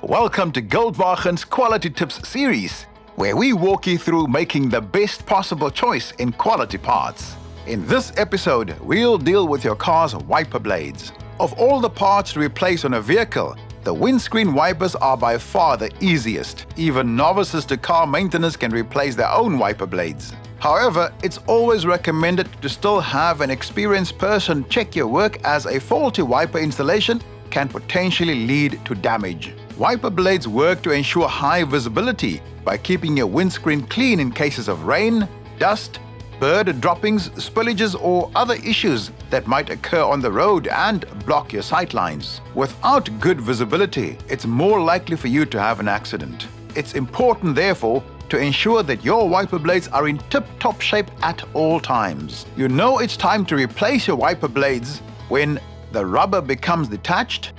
Welcome to Goldwagen's Quality Tips series, where we walk you through making the best possible choice in quality parts. In this episode, we'll deal with your car's wiper blades. Of all the parts to replace on a vehicle, the windscreen wipers are by far the easiest. Even novices to car maintenance can replace their own wiper blades. However, it's always recommended to still have an experienced person check your work, as a faulty wiper installation can potentially lead to damage. Wiper blades work to ensure high visibility by keeping your windscreen clean in cases of rain, dust, bird droppings, spillages, or other issues that might occur on the road and block your sightlines. Without good visibility, it's more likely for you to have an accident. It's important, therefore, to ensure that your wiper blades are in tip-top shape at all times. You know it's time to replace your wiper blades when the rubber becomes detached,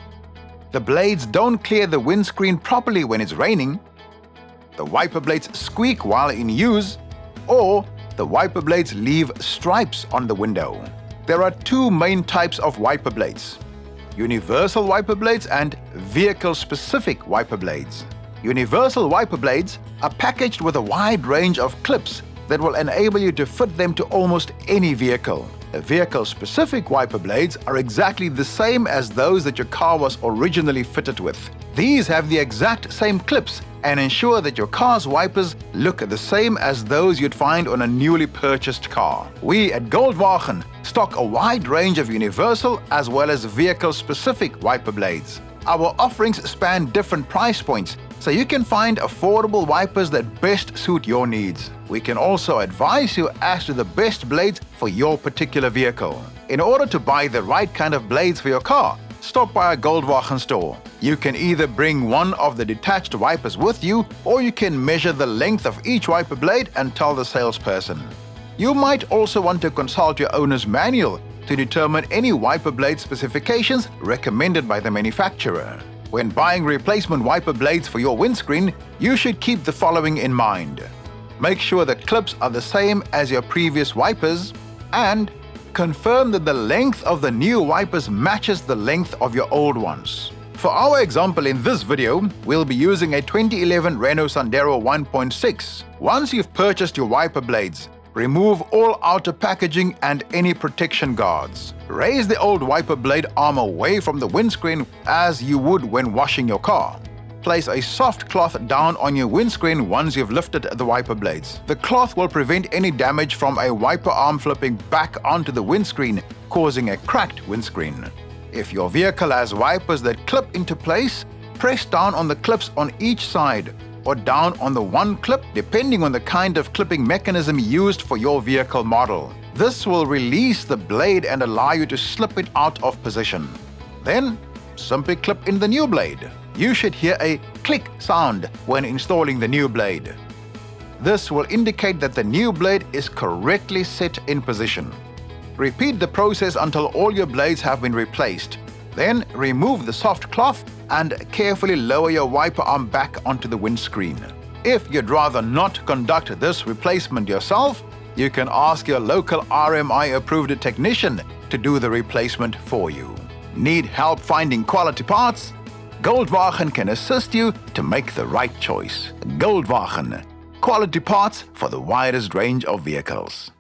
the blades don't clear the windscreen properly when it's raining, the wiper blades squeak while in use, or the wiper blades leave stripes on the window. There are two main types of wiper blades: universal wiper blades and vehicle-specific wiper blades. Universal wiper blades are packaged with a wide range of clips that will enable you to fit them to almost any vehicle. The vehicle-specific wiper blades are exactly the same as those that your car was originally fitted with. These have the exact same clips and ensure that your car's wipers look the same as those you'd find on a newly purchased car. We at Goldwagen stock a wide range of universal as well as vehicle-specific wiper blades. Our offerings span different price points, so you can find affordable wipers that best suit your needs. We can also advise you as to the best blades for your particular vehicle. In order to buy the right kind of blades for your car, stop by a Goldwagen store. You can either bring one of the detached wipers with you, or you can measure the length of each wiper blade and tell the salesperson. You might also want to consult your owner's manual to determine any wiper blade specifications recommended by the manufacturer. When buying replacement wiper blades for your windscreen, you should keep the following in mind. Make sure the clips are the same as your previous wipers, and confirm that the length of the new wipers matches the length of your old ones. For our example in this video, we'll be using a 2011 Renault Sandero 1.6. Once you've purchased your wiper blades, remove all outer packaging and any protection guards. Raise the old wiper blade arm away from the windscreen as you would when washing your car. Place a soft cloth down on your windscreen once you've lifted the wiper blades. The cloth will prevent any damage from a wiper arm flipping back onto the windscreen, causing a cracked windscreen. If your vehicle has wipers that clip into place, press down on the clips on each side, or down on the one clip depending on the kind of clipping mechanism used for your vehicle model. This will release the blade and allow you to slip it out of position. Then, simply clip in the new blade. You should hear a click sound when installing the new blade. This will indicate that the new blade is correctly set in position. Repeat the process until all your blades have been replaced. Then remove the soft cloth and carefully lower your wiper arm back onto the windscreen. If you'd rather not conduct this replacement yourself, you can ask your local RMI-approved technician to do the replacement for you. Need help finding quality parts? Goldwagen can assist you to make the right choice. Goldwagen, quality parts for the widest range of vehicles.